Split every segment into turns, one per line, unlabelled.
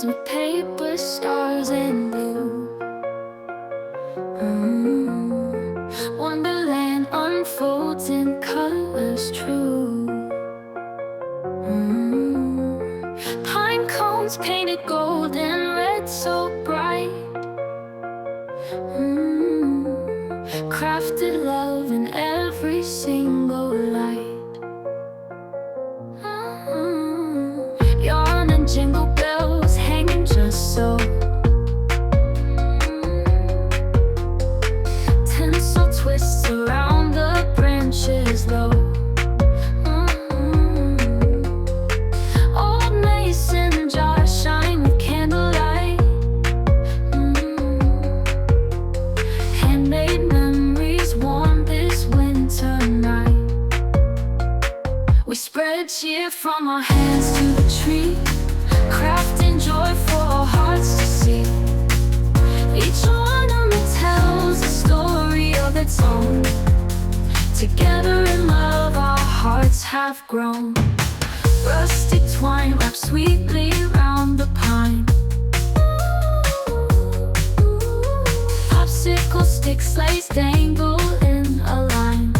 hands with paper, stars, and you. Wonderland unfolds in colors true. Pine cones painted gold and red so bright. Crafted love in every single light. Yarn and jingle bells hanging just so. Tinsel twists around the branches low. Old mason jars shine with candlelight. Handmade memories warm this winter night. We spread cheer from our hands to the tree, crafting joy for our hearts to see. Each ornament tells a story of its own. Together in love our hearts have grown. Rustic twine wrapped sweetly round the pine. Popsicle stick sleighs dangle in a line.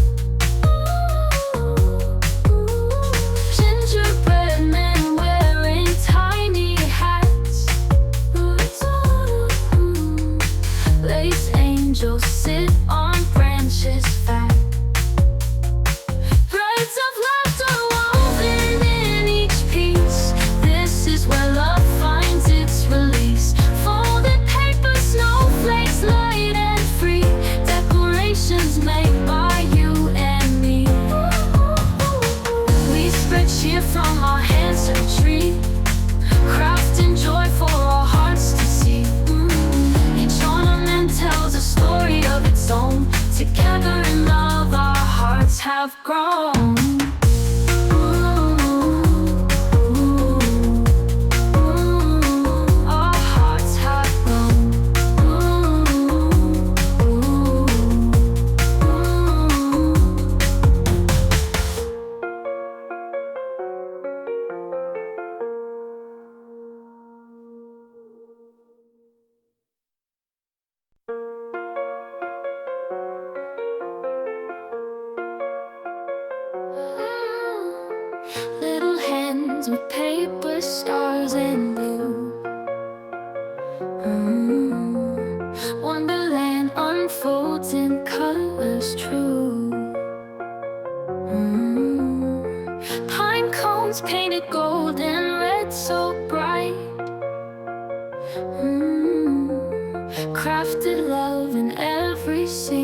Gingerbread men wearing tiny hats. Lace angels sit on branches fat. Threads of laughter woven in each piece. This is where love finds its release. Folded paper, snowflakes, light and free. Decorations made by you and me. We spread cheer from our hands to the tree, crafting joy for our hearts to see. Each ornament tells a story of its own. Together in love our hearts have grown. Our hearts have grown. Little hands with paper, stars, and you. Wonderland unfolds in colors true. Pine cones painted gold and red so bright. Crafted love in every scene.